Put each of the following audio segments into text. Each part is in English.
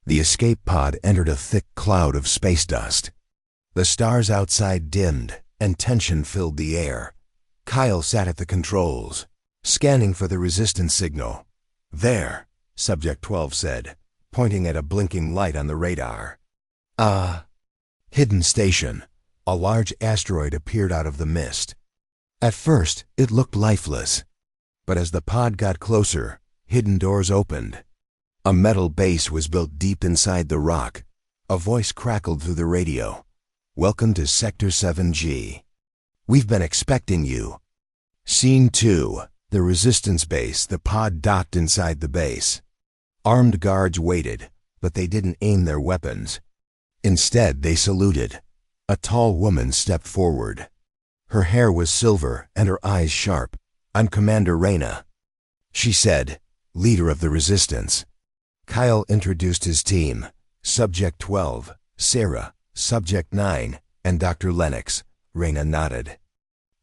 The escape pod entered a thick cloud of space dust. The stars outside dimmed, and tension filled the air. Kyle sat at the controls, scanning for the resistance signal. "There," Subject 12 said, pointing at a blinking light on the radar. Hidden station. A large asteroid appeared out of the mist. At first, it looked lifeless. But as the pod got closer, hidden doors opened. A metal base was built deep inside the rock. A voice crackled through the radio. "Welcome to Sector 7G. We've been expecting you." Scene 2. The resistance base. The pod docked inside the base. Armed guards waited, but they didn't aim their weapons. Instead, they saluted. A tall woman stepped forward. Her hair was silver and her eyes sharp. "I'm Commander Reyna," she said, leader of the resistance. Kyle introduced his team: Subject 12, Sarah, Subject 9, and Dr. Lennox. Reyna nodded.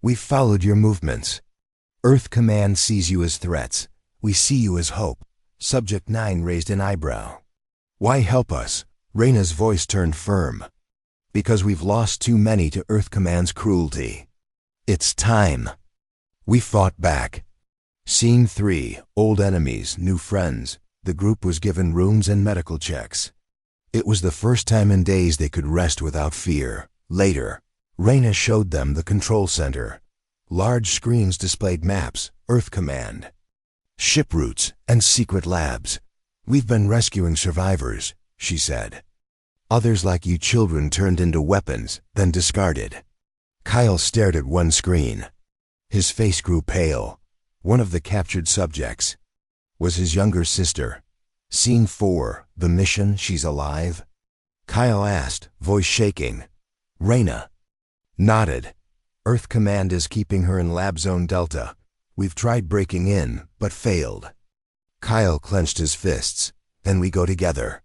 "We've followed your movements. Earth Command sees you as threats. We see you as hope." Subject 9 raised an eyebrow. "Why help us?" Reyna's voice turned firm. "Because we've lost too many to Earth Command's cruelty. It's time." We fought back. Scene 3. Old enemies, new friends. The group was given rooms and medical checks. It was the first time in days they could rest without fear. Later, Reyna showed them the control center. Large screens displayed maps, Earth Command, ship routes, and secret labs. "We've been rescuing survivors," she said. "Others like you children turned into weapons, then discarded." Kyle stared at one screen. His face grew pale. One of the captured subjects was his younger sister. Scene 4. The mission. She's alive? Kyle asked, voice shaking. Reyna nodded. "Earth Command is keeping her in Lab Zone Delta. We've tried breaking in, but failed." Kyle clenched his fists. "Then we go together."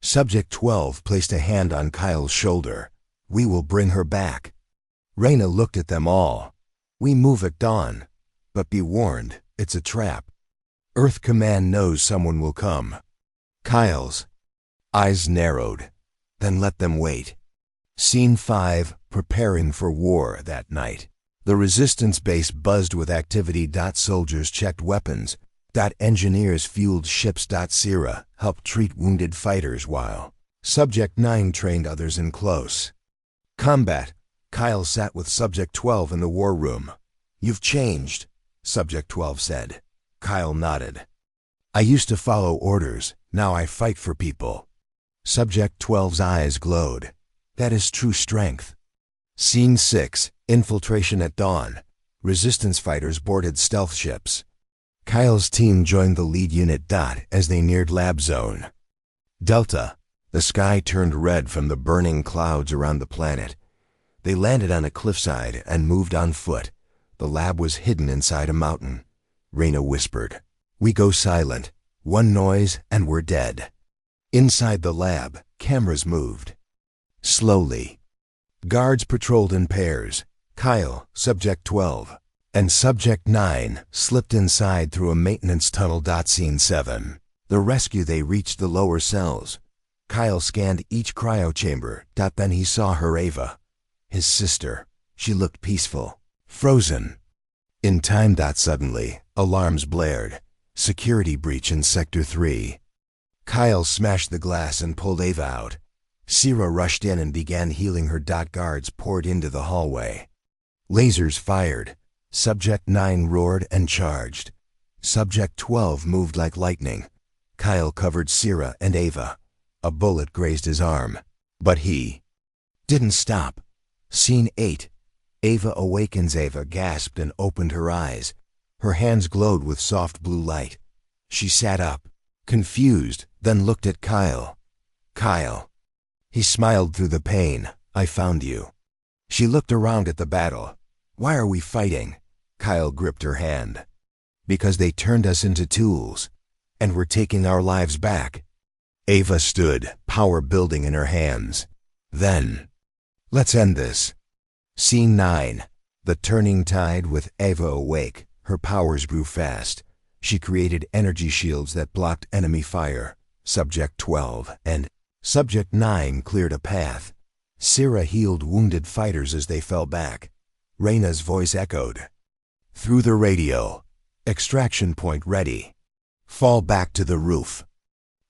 Subject 12 placed a hand on Kyle's shoulder. "We will bring her back." Reyna looked at them all. "We move at dawn. But be warned, it's a trap. Earth Command knows someone will come." Kyle's eyes narrowed. "Then let them wait." Scene 5. Preparing for war. That night, the resistance base buzzed with activity. Soldiers checked weapons. Engineers fueled ships. Sierra helped treat wounded fighters while Subject 9 trained others in close combat. Kyle sat with Subject 12 in the war room. "You've changed," Subject 12 said. Kyle nodded. "I used to follow orders. Now I fight for people." Subject 12's eyes glowed. "That is true strength." Scene 6. Infiltration at dawn. Resistance fighters boarded stealth ships. Kyle's team joined the lead unit. As they neared Lab Zone Delta, the sky turned red from the burning clouds around the planet. They landed on a cliffside and moved on foot. The lab was hidden inside a mountain. Reyna whispered, "We go silent. One noise and we're dead." Inside the lab, cameras moved. Slowly. Guards patrolled in pairs. Kyle, Subject 12, and Subject 9 slipped inside through a maintenance tunnel. Scene 7. The rescue. They reached the lower cells. Kyle scanned each cryo chamber. Then he saw her, Ava, his sister. She looked peaceful, frozen. In time. Suddenly, alarms blared. Security breach in Sector 3. Kyle smashed the glass and pulled Ava out. Sierra rushed in and began healing her. Guards poured into the hallway. Lasers fired. Subject 9 roared and charged. Subject 12 moved like lightning. Kyle covered Sierra and Ava. A bullet grazed his arm, but he didn't stop. Scene 8. Ava awakens. Ava gasped and opened her eyes. Her hands glowed with soft blue light. She sat up, confused, then looked at Kyle. "Kyle." He smiled through the pain. "I found you." She looked around at the battle. "Why are we fighting?" Kyle gripped her hand. "Because they turned us into tools, and we're taking our lives back." Ava stood, power building in her hands. Then, "Let's end this." Scene 9. The turning tide. With Ava awake, her powers grew fast. She created energy shields that blocked enemy fire. Subject 12 and Subject 9 cleared a path. Sira healed wounded fighters as they fell back. Reyna's voice echoed. Through the radio. Extraction point ready. Fall back to the roof.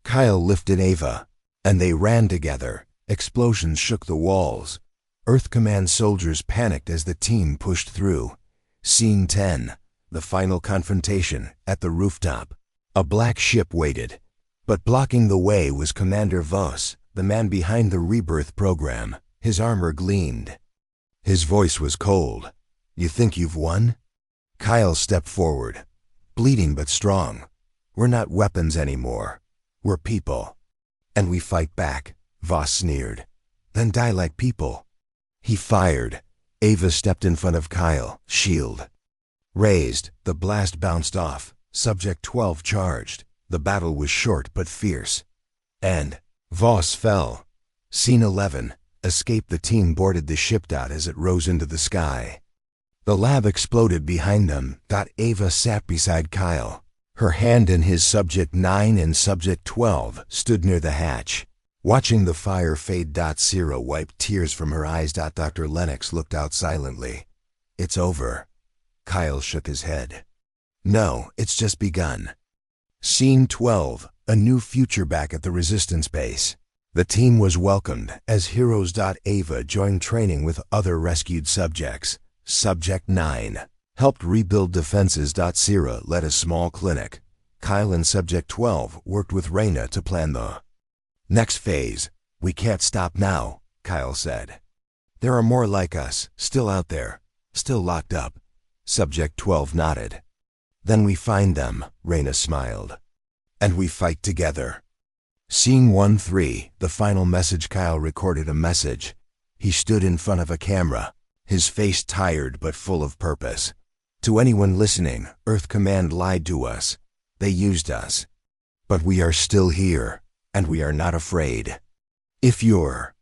Kyle lifted Ava, and they ran together. Explosions shook the walls. Earth Command soldiers panicked as the team pushed through. Scene 10. The final confrontation at the rooftop. A black ship waited. But blocking the way was Commander Voss, the man behind the rebirth program. His armor gleamed. His voice was cold. You think you've won? Kyle stepped forward, bleeding but strong. We're not weapons anymore. We're people. And we fight back, Voss sneered. Then die like people. He fired. Ava stepped in front of Kyle, shield raised. The blast bounced off. Subject 12 charged. The battle was short but fierce. And Voss fell. Scene 11. Escape. The team boarded the ship. As it rose into the sky. The lab exploded behind them. Ava sat beside Kyle. Her hand in his. Subject 9 and Subject 12 stood near the hatch, watching the fire fade. Sira wiped tears from her eyes. Dr. Lennox looked out silently. It's over. Kyle shook his head. No, it's just begun. Scene 12. A new future. Back at the Resistance base. The team was welcomed as heroes. Ava joined training with other rescued subjects. Subject 9 helped rebuild defenses. Sira led a small clinic. Kyle and Subject 12 worked with Reyna to plan the next phase. We can't stop now, Kyle said. There are more like us, still out there, still locked up. Subject 12 nodded. Then we find them, Reyna smiled. And we fight together. Scene 1-3, the final message. Kyle recorded a message. He stood in front of a camera, his face tired but full of purpose. To anyone listening, Earth Command lied to us. They used us. But we are still here, and we are not afraid. If you're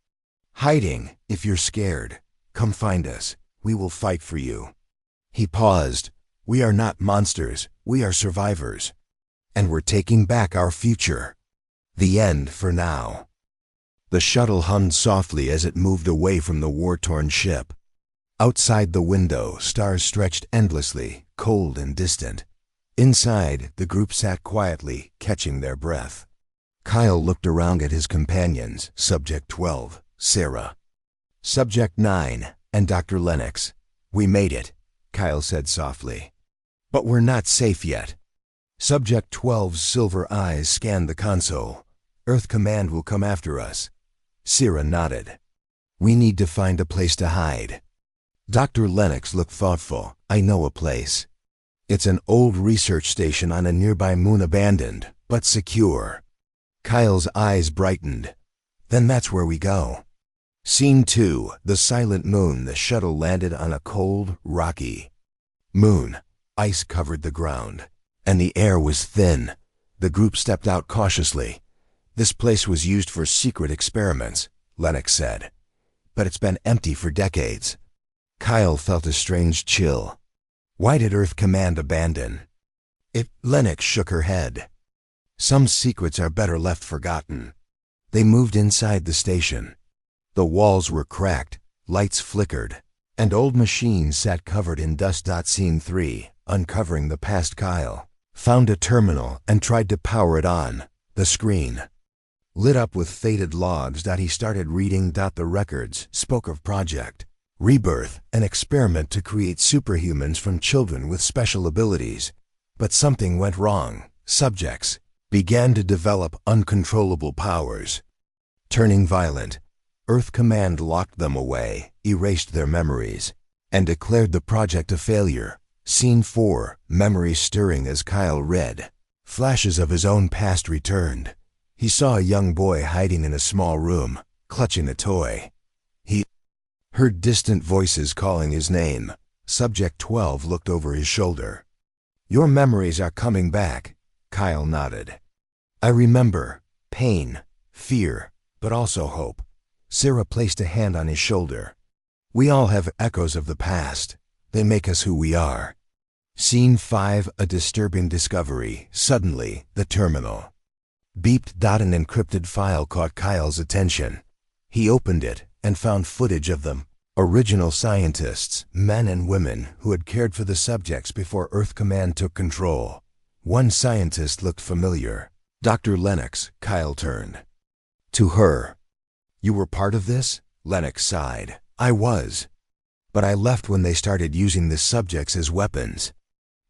hiding, if you're scared, come find us. We will fight for you. He paused. We are not monsters, we are survivors. And we're taking back our future. The end for now. The shuttle hummed softly as it moved away from the war-torn ship. Outside the window, stars stretched endlessly, cold and distant. Inside, the group sat quietly, catching their breath. Kyle looked around at his companions, Subject 12, Sira, Subject 9, and Dr. Lennox. We made it, Kyle said softly. But we're not safe yet. Subject 12's silver eyes scanned the console. Earth Command will come after us. Sira nodded. We need to find a place to hide. Dr. Lennox looked thoughtful. I know a place. It's an old research station on a nearby moon, abandoned, but secure. Kyle's eyes brightened. Then that's where we go. Scene 2, the silent moon. The shuttle landed on a cold, rocky moon. Ice covered the ground, and the air was thin. The group stepped out cautiously. This place was used for secret experiments, Lennox said. But it's been empty for decades. Kyle felt a strange chill. Why did Earth Command abandon it? Lennox shook her head. Some secrets are better left forgotten. They moved inside the station. The walls were cracked, lights flickered, and old machines sat covered in dust. Scene 3, uncovering the past. Kyle found a terminal and tried to power it on. The screen lit up with faded logs. He started reading. The records spoke of Project Rebirth, an experiment to create superhumans from children with special abilities. But something went wrong. Subjects began to develop uncontrollable powers. Turning violent, Earth Command locked them away, erased their memories, and declared the project a failure. Scene 4, memories stirring as Kyle read. Flashes of his own past returned. He saw a young boy hiding in a small room, clutching a toy. He heard distant voices calling his name. Subject 12 looked over his shoulder. Your memories are coming back, Kyle nodded. I remember pain, fear, but also hope. Sira placed a hand on his shoulder. We all have echoes of the past. They make us who we are. Scene 5, a disturbing discovery. Suddenly, the terminal Beeped. An encrypted file caught Kyle's attention. He opened it and found footage of them. Original scientists, men and women who had cared for the subjects before Earth Command took control. One scientist looked familiar. Dr. Lennox, Kyle turned. To her. You were part of this? Lennox sighed. I was. But I left when they started using the subjects as weapons.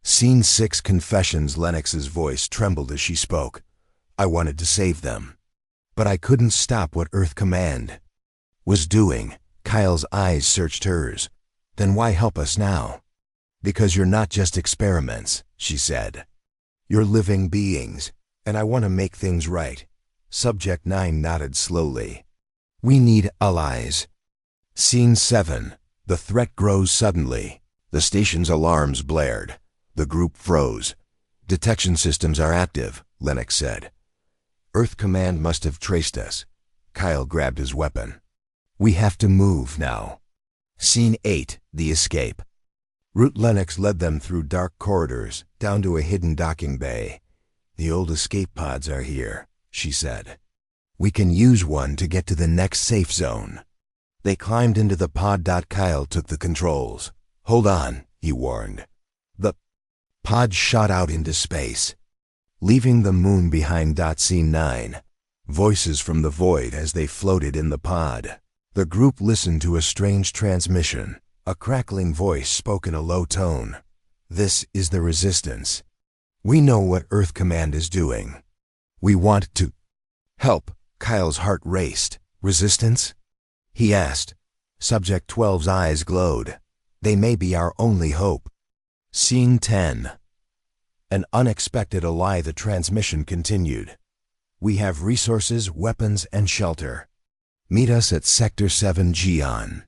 Scene 6 Confessions. Lennox's voice trembled as she spoke. I wanted to save them. But I couldn't stop what Earth Command was doing. Kyle's eyes searched hers. Then why help us now? Because you're not just experiments, she said. You're living beings, and I want to make things right. Subject 9 nodded slowly. We need allies. Scene 7. The threat grows suddenly. The station's alarms blared. The group froze. Detection systems are active, Lennox said. Earth Command must have traced us. Kyle grabbed his weapon. We have to move now. Scene 8. The escape. Root. Lennox led them through dark corridors, down to a hidden docking bay. The old escape pods are here, she said. We can use one to get to the next safe zone. They climbed into the pod. Kyle took the controls. Hold on, he warned. The pod shot out into space, leaving the moon behind. Scene 9. Voices from the void as they floated in the pod. The group listened to a strange transmission. A crackling voice spoke in a low tone. This is the Resistance. We know what Earth Command is doing. We want to help. Kyle's heart raced. Resistance? He asked. Subject 12's eyes glowed. They may be our only hope. Scene 10. An unexpected ally. The transmission continued. We have resources, weapons, and shelter. Meet us at Sector 7 Gion.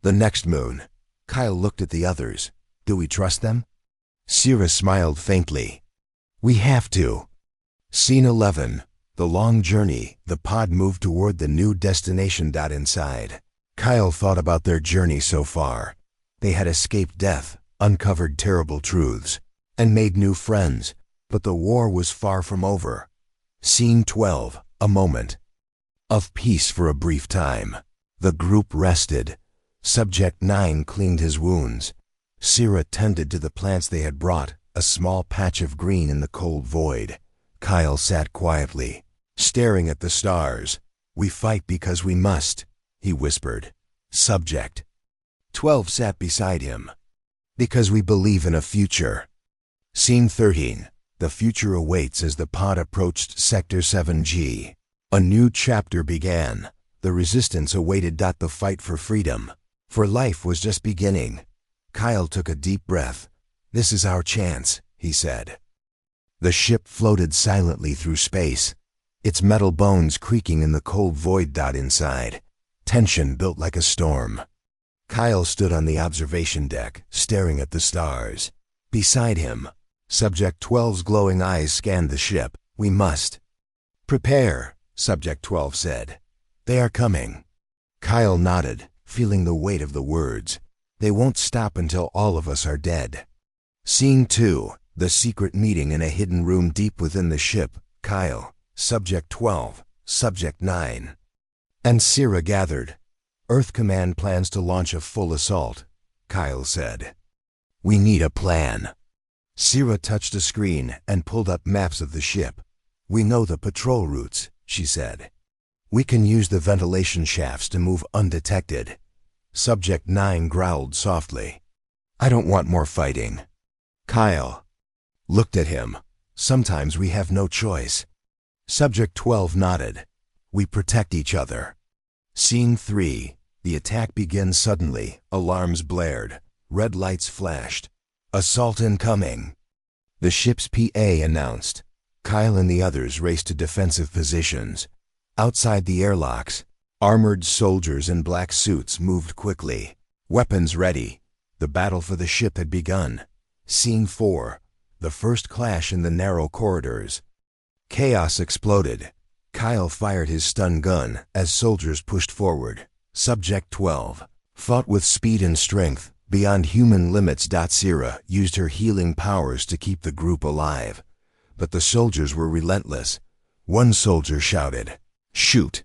The next moon. Kyle looked at the others. Do we trust them? Sierra smiled faintly. We have to. Scene 11. The long journey. The pod moved toward the new destination. Inside. Kyle thought about their journey so far. They had escaped death, uncovered terrible truths, and made new friends, but the war was far from over. Scene 12. A moment of peace for a brief time. The group rested. Subject 9 cleaned his wounds. Sierra tended to the plants they had brought, a small patch of green in the cold void. Kyle sat quietly, staring at the stars. We fight because we must, he whispered. Subject 12 sat beside him. Because we believe in a future. Scene 13. The future awaits. As the pod approached Sector 7G. A new chapter began. The Resistance awaited. The fight for freedom, for life, was just beginning. Kyle took a deep breath. This is our chance, he said. The ship floated silently through space, its metal bones creaking in the cold void. Inside, tension built like a storm. Kyle stood on the observation deck, staring at the stars. Beside him, Subject 12's glowing eyes scanned the ship. We must prepare, Subject 12 said. They are coming. Kyle nodded, feeling the weight of the words. They won't stop until all of us are dead. Scene 2. The secret meeting in a hidden room deep within the ship. Kyle, Subject 12, Subject 9, and Sierra gathered. Earth Command plans to launch a full assault, Kyle said. We need a plan. Sierra touched a screen and pulled up maps of the ship. We know the patrol routes, she said. We can use the ventilation shafts to move undetected. Subject 9 growled softly. I don't want more fighting. Kyle looked at him. Sometimes we have no choice. Subject 12 nodded. We protect each other. Scene 3. The attack begins suddenly. Alarms blared. Red lights flashed. Assault incoming. The ship's PA announced. Kyle and the others raced to defensive positions. Outside the airlocks, armored soldiers in black suits moved quickly. Weapons ready. The battle for the ship had begun. Scene 4. The first clash in the narrow corridors. Chaos exploded. Kyle fired his stun gun as soldiers pushed forward. Subject 12 fought with speed and strength beyond human limits. Sierra used her healing powers to keep the group alive. But the soldiers were relentless. One soldier shouted, "Shoot!"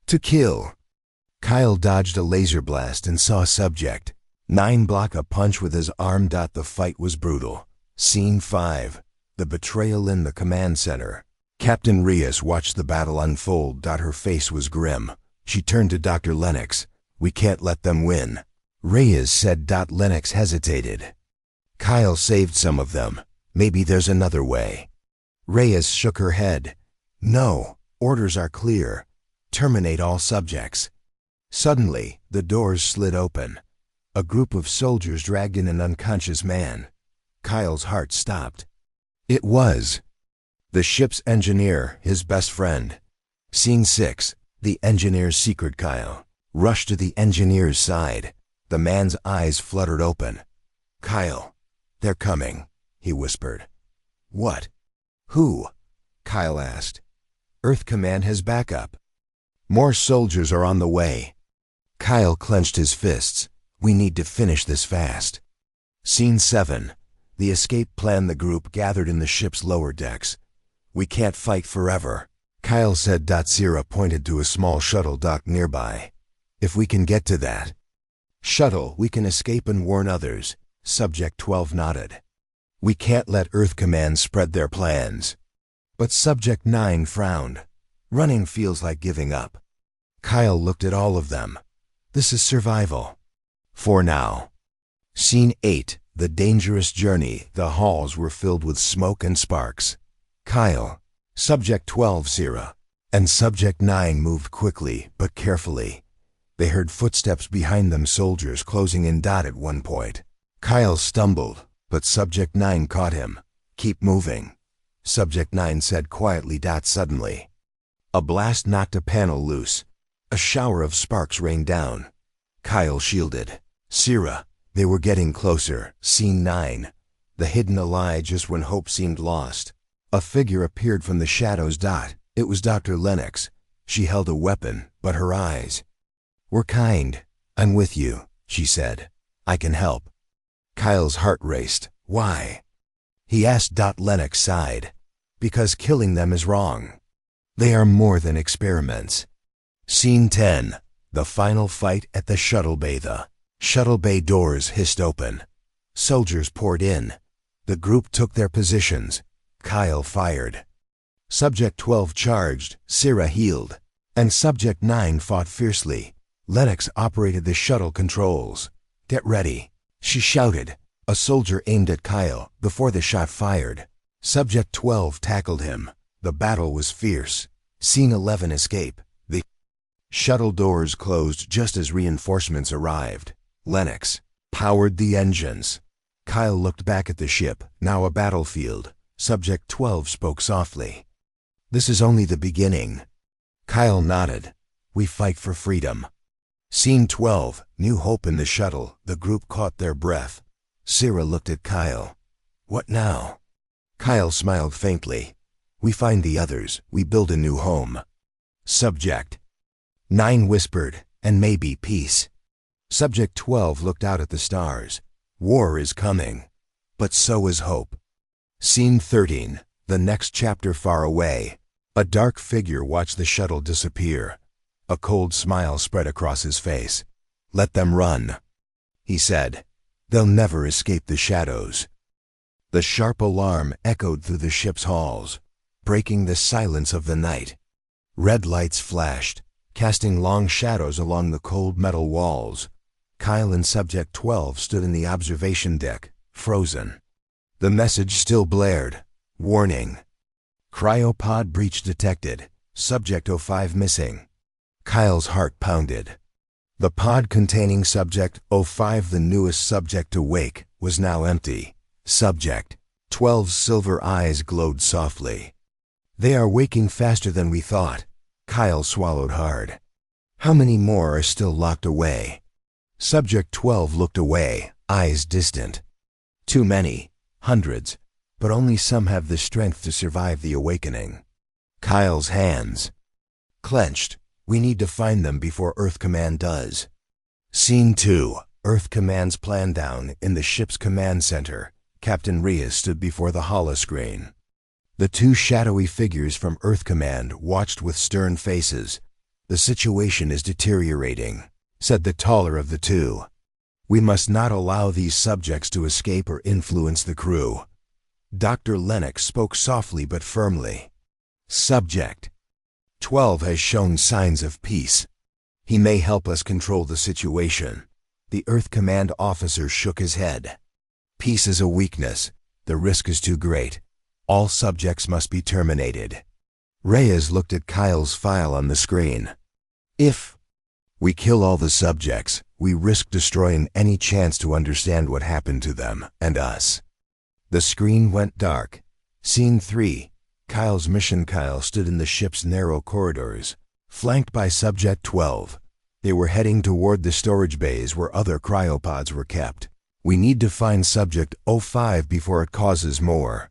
"To kill!" Kyle dodged a laser blast and saw Subject 9 block a punch with his arm. The fight was brutal. Scene 5. The betrayal in the command center. Captain Reyes watched the battle unfold. Her face was grim. She turned to Dr. Lennox. "We can't let them win," Reyes said. Lennox hesitated. "Kyle saved some of them. Maybe there's another way." Reyes shook her head. "No, orders are clear. Terminate all subjects." Suddenly, the doors slid open. A group of soldiers dragged in an unconscious man. Kyle's heart stopped. It was the ship's engineer, his best friend. Scene 6. The engineer's secret. Kyle rushed to the engineer's side. The man's eyes fluttered open. "Kyle, they're coming," he whispered. "What? Who?" Kyle asked. "Earth Command has backup. More soldiers are on the way." Kyle clenched his fists. "We need to finish this fast." Scene 7. The escape plan. The group gathered in the ship's lower decks. "We can't fight forever," Kyle said. Sierra pointed to a small shuttle docked nearby. "If we can get to that shuttle, we can escape and warn others." Subject 12 nodded. "We can't let Earth Command spread their plans." But Subject 9 frowned. "Running feels like giving up." Kyle looked at all of them. "This is survival. For now." Scene 8. The dangerous journey. The halls were filled with smoke and sparks. Kyle, Subject 12, Sierra, and Subject 9 moved quickly but carefully. They heard footsteps behind them, soldiers closing in. At one point, Kyle stumbled, but Subject 9 caught him. "Keep moving," Subject 9 said quietly. Suddenly, a blast knocked a panel loose. A shower of sparks rained down. Kyle shielded. "Sierra, they were getting closer." Scene 9. The hidden ally. Just when hope seemed lost, a figure appeared from the shadows. It was Dr. Lennox. She held a weapon, but her eyes were kind. "I'm with you," she said. "I can help." Kyle's heart raced. "Why?" he asked. Lennox sighed. "Because killing them is wrong. They are more than experiments." Scene 10. The final fight at the shuttle bay. The shuttle bay doors hissed open. Soldiers poured in. The group took their positions. Kyle fired. Subject 12 charged. Sierra healed. And Subject 9 fought fiercely. Lennox operated the shuttle controls. "Get ready," she shouted. A soldier aimed at Kyle before the shot fired. Subject 12 tackled him. The battle was fierce. Scene 11. Escape. The shuttle doors closed just as reinforcements arrived. Lennox powered the engines. Kyle looked back at the ship, now a battlefield. Subject 12 spoke softly. "This is only the beginning." Kyle nodded. "We fight for freedom." Scene 12. New hope in the shuttle. The group caught their breath. Sierra looked at Kyle. "What now?" Kyle smiled faintly. "We find the others. We build a new home." Subject 9 whispered, "And maybe peace." Subject 12 looked out at the stars. "War is coming, but so is hope." Scene 13. The next chapter. Far away, a dark figure watched the shuttle disappear. A cold smile spread across his face. "Let them run," he said. "They'll never escape the shadows." The sharp alarm echoed through the ship's halls, breaking the silence of the night. Red lights flashed, casting long shadows along the cold metal walls. Kyle and Subject 12 stood in the observation deck, frozen. The message still blared. "Warning. Cryopod breach detected. Subject 05 missing." Kyle's heart pounded. The pod containing Subject 05, the newest subject to wake, was now empty. Subject 12's silver eyes glowed softly. "They are waking faster than we thought." Kyle swallowed hard. "How many more are still locked away?" Subject 12 looked away, eyes distant. "Too many. Hundreds. But only some have the strength to survive the awakening." Kyle's hands clenched. "We need to find them before Earth Command does." Scene 2. Earth Command's plan. Down in the ship's command center, Captain Reyes stood before the holoscreen. The two shadowy figures from Earth Command watched with stern faces. "The situation is deteriorating," said the taller of the two. "We must not allow these subjects to escape or influence the crew." Dr. Lennox spoke softly but firmly. "Subject 12 has shown signs of peace. He may help us control the situation." The Earth Command officer shook his head. "Peace is a weakness. The risk is too great. All subjects must be terminated." Reyes looked at Kyle's file on the screen. "If we kill all the subjects, we risk destroying any chance to understand what happened to them and us." The screen went dark. Scene 3. Kyle's mission. Kyle stood in the ship's narrow corridors, flanked by Subject 12. They were heading toward the storage bays where other cryopods were kept. "We need to find Subject 05 before it causes more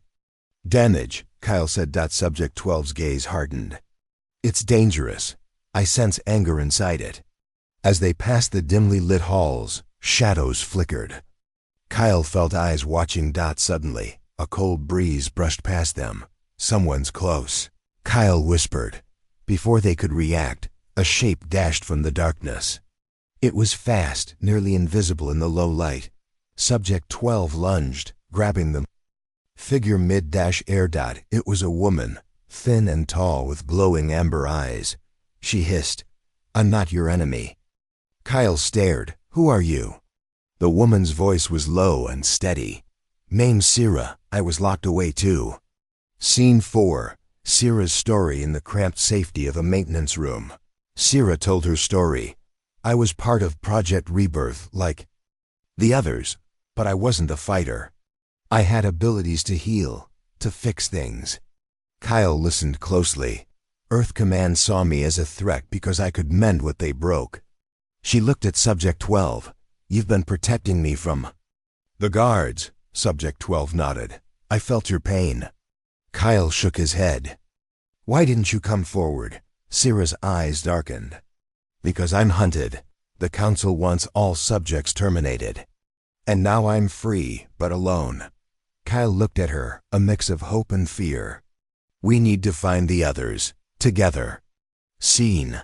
damage," Kyle said. Subject 12's gaze hardened. "It's dangerous. I sense anger inside it." As they passed the dimly lit halls, shadows flickered. Kyle felt eyes watching. Suddenly, a cold breeze brushed past them. "Someone's close," Kyle whispered. Before they could react, a shape dashed from the darkness. It was fast, nearly invisible in the low light. Subject 12 lunged, grabbing the figure mid-air. It was a woman, thin and tall with glowing amber eyes. She hissed, "I'm not your enemy." Kyle stared. "Who are you?" The woman's voice was low and steady. "Name's Sierra. I was locked away too." Scene 4. Sierra's story in the cramped safety of a maintenance room. Sierra told her story. "I was part of Project Rebirth, like the others, but I wasn't a fighter. I had abilities to heal, to fix things." Kyle listened closely. "Earth Command saw me as a threat because I could mend what they broke." She looked at Subject 12. "You've been protecting me from the guards." Subject 12 nodded. "I felt your pain." Kyle shook his head. "Why didn't you come forward?" Sierra's eyes darkened. "Because I'm hunted. The Council wants all subjects terminated. And now I'm free, but alone." Kyle looked at her, a mix of hope and fear. "We need to find the others, together." Scene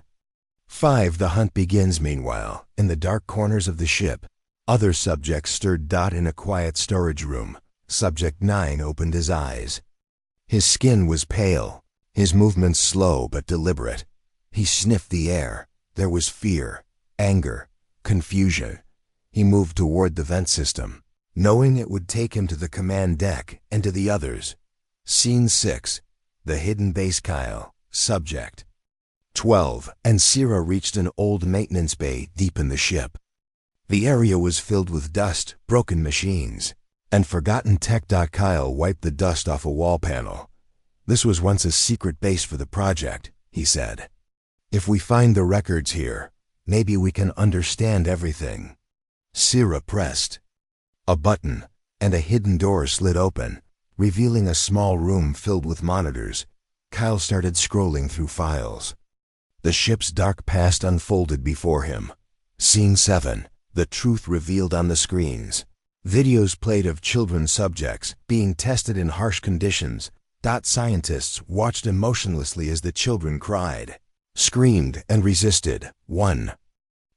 5. The hunt begins. Meanwhile, in the dark corners of the ship, other subjects stirred. In a quiet storage room, Subject 9 opened his eyes. His skin was pale, his movements slow but deliberate. He sniffed the air. There was fear, anger, confusion. He moved toward the vent system, knowing it would take him to the command deck and to the others. Scene 6. The hidden base. Kyle, Subject 12, and Sierra reached an old maintenance bay deep in the ship. The area was filled with dust, broken machines, and forgotten tech. Kyle wiped the dust off a wall panel. "This was once a secret base for the project," he said. "If we find the records here, maybe we can understand everything." Sierra pressed a button, and a hidden door slid open, revealing a small room filled with monitors. Kyle started scrolling through files. The ship's dark past unfolded before him. Scene 7. The truth revealed on the screens. Videos played of children subjects being tested in harsh conditions. Scientists watched emotionlessly as the children cried, screamed, and resisted. 1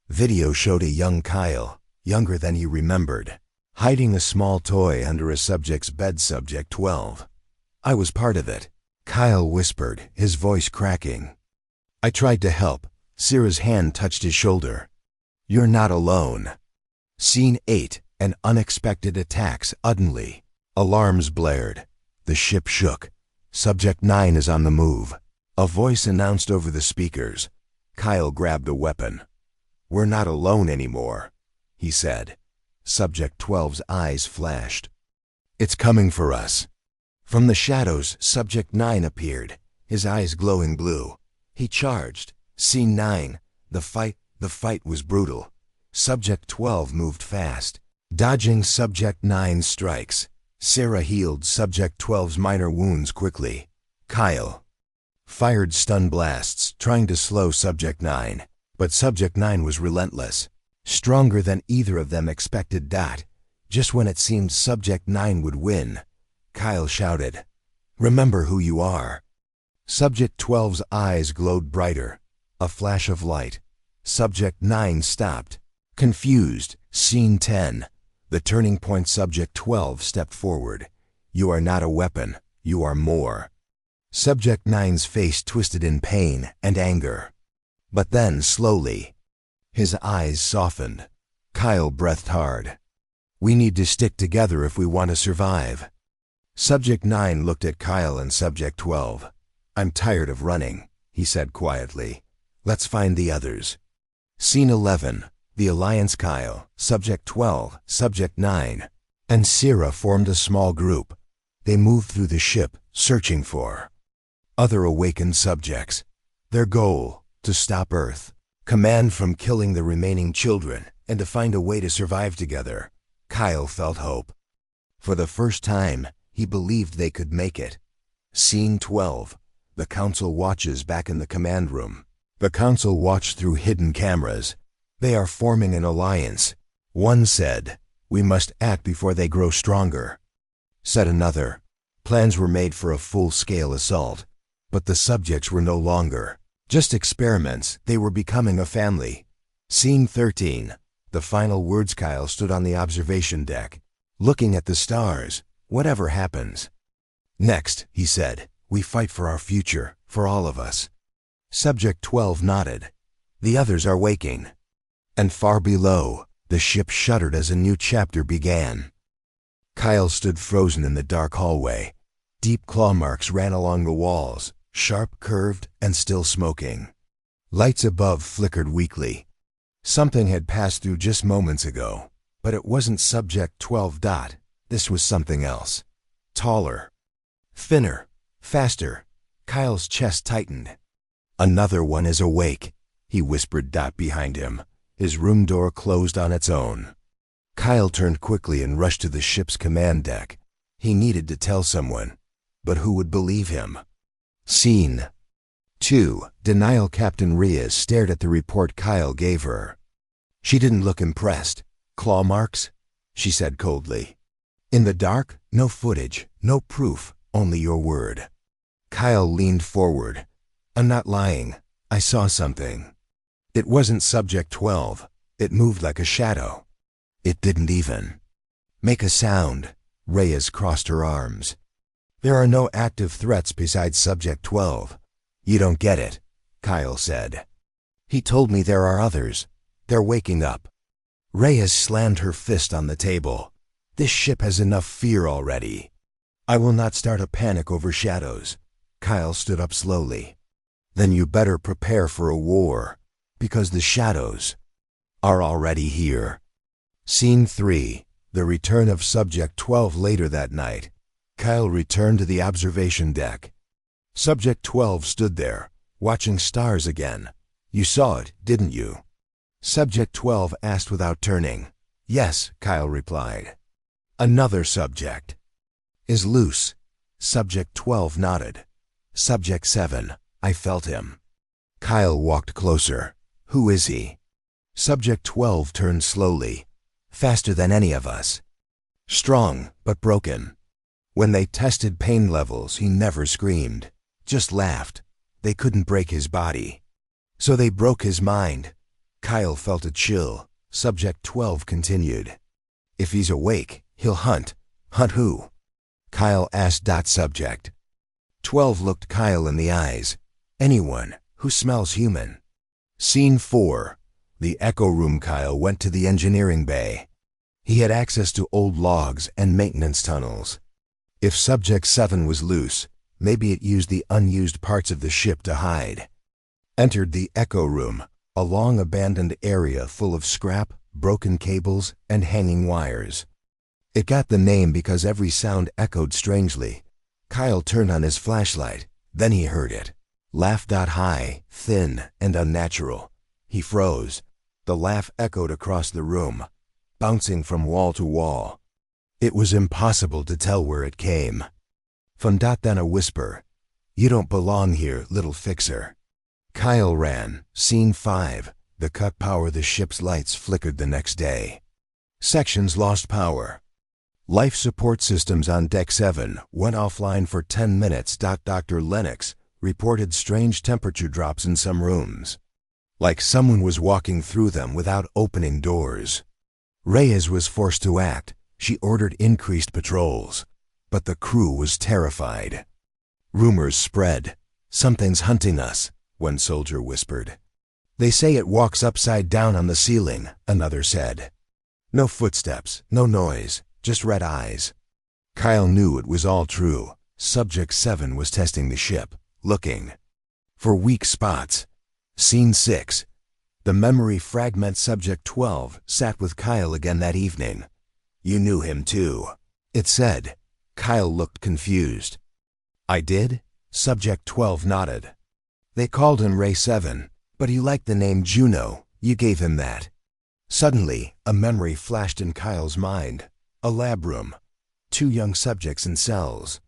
video showed a young Kyle, younger than he remembered, hiding a small toy under a subject's bed. Subject 12. "I was part of it," Kyle whispered, his voice cracking. "I tried to help." Sierra's hand touched his shoulder. "You're not alone." Scene 8. An unexpected attack. Suddenly, alarms blared. The ship shook. "Subject 9 is on the move," a voice announced over the speakers. Kyle grabbed a weapon. "We're not alone anymore," he said. Subject 12's eyes flashed. "It's coming for us." From the shadows, Subject 9 appeared, his eyes glowing blue. He charged. Scene 9. The fight was brutal. Subject 12 moved fast, dodging Subject 9's strikes. Sierra healed Subject 12's minor wounds quickly. Kyle fired stun blasts, trying to slow Subject 9, but Subject 9 was relentless, stronger than either of them expected. Just when it seemed Subject 9 would win, Kyle shouted, Remember who you are. Subject 12's eyes glowed brighter. A flash of light. Subject 9 stopped. Confused. Scene 10. The turning point. Subject 12 stepped forward. You are not a weapon. You are more. Subject 9's face twisted in pain and anger. But then, slowly, his eyes softened. Kyle breathed hard. We need to stick together if we want to survive. Subject 9 looked at Kyle and Subject 12. I'm tired of running, he said quietly. Let's find the others. Scene 11. The Alliance. Kyle, Subject 12, Subject 9, and Sierra formed a small group. They moved through the ship, searching for other awakened subjects. Their goal, to stop Earth. Command from killing the remaining children, and to find a way to survive together. Kyle felt hope. For the first time, he believed they could make it. Scene 12. The Council watches back in the command room. The Council watched through hidden cameras. They are forming an alliance. One said, we must act before they grow stronger. Said another, plans were made for a full-scale assault. But the subjects were no longer just experiments. They were becoming a family. Scene 13. The final words. Kyle stood on the observation deck, looking at the stars. Whatever happens next, he said, we fight for our future, for all of us. Subject 12 nodded. The others are waking. And far below, the ship shuddered as a new chapter began. Kyle stood frozen in the dark hallway. Deep claw marks ran along the walls, sharp, curved, and still smoking. Lights above flickered weakly. Something had passed through just moments ago, but it wasn't Subject 12. This was something else. Taller. Thinner. Faster. Kyle's chest tightened. Another one is awake, he whispered. Behind him. His room door closed on its own. Kyle turned quickly and rushed to the ship's command deck. He needed to tell someone, but who would believe him? Scene 2. Denial. Captain Reyes stared at the report Kyle gave her. She didn't look impressed. Claw marks? She said coldly. In the dark, no footage, no proof, only your word. Kyle leaned forward. I'm not lying. I saw something. It wasn't Subject 12. It moved like a shadow. It didn't even make a sound. Reyes crossed her arms. There are no active threats besides Subject 12. You don't get it, Kyle said. He told me there are others. They're waking up. Reyes slammed her fist on the table. This ship has enough fear already. I will not start a panic over shadows. Kyle stood up slowly. Then you better prepare for a war, because the shadows are already here. Scene 3. The return of Subject 12. Later that night, Kyle returned to the observation deck. Subject 12 stood there, watching stars again. You saw it, didn't you? Subject 12 asked without turning. Yes, Kyle replied. Another subject is loose. Subject 12 nodded. Subject 7, I felt him. Kyle walked closer. Who is he? Subject 12 turned slowly. Faster than any of us. Strong, but broken. When they tested pain levels, he never screamed, just laughed. They couldn't break his body. So they broke his mind. Kyle felt a chill. Subject 12 continued. If he's awake, he'll hunt. Hunt who? Kyle asked. Subject 12 looked Kyle in the eyes. Anyone who smells human. Scene 4. The Echo Room. Kyle went to the engineering bay. He had access to old logs and maintenance tunnels. If Subject 7 was loose, maybe it used the unused parts of the ship to hide. Entered the Echo Room, a long abandoned area full of scrap, broken cables, and hanging wires. It got the name because every sound echoed strangely. Kyle turned on his flashlight. Then he heard it. Laugh. High, thin, and unnatural. He froze. The laugh echoed across the room, bouncing from wall to wall. It was impossible to tell where it came from. Then a whisper. You don't belong here, little fixer. Kyle ran. Scene 5. The cut power. The ship's lights flickered the next day. Sections lost power. Life support systems on Deck 7 went offline for 10 minutes. Dr. Lennox reported strange temperature drops in some rooms, like someone was walking through them without opening doors. Reyes was forced to act. She ordered increased patrols, but the crew was terrified. Rumors spread. "Something's hunting us," one soldier whispered. "They say it walks upside down on the ceiling," another said. "No footsteps, no noise, just red eyes." Kyle knew it was all true. Subject 7 was testing the ship, looking for weak spots. Scene 6. The memory fragment. Subject 12 sat with Kyle again that evening. "You knew him too," it said. Kyle looked confused. "I did?" Subject 12 nodded. "They called him Ray 7, but he liked the name Juno. You gave him that." Suddenly, a memory flashed in Kyle's mind. A lab room. 2 young subjects in cells.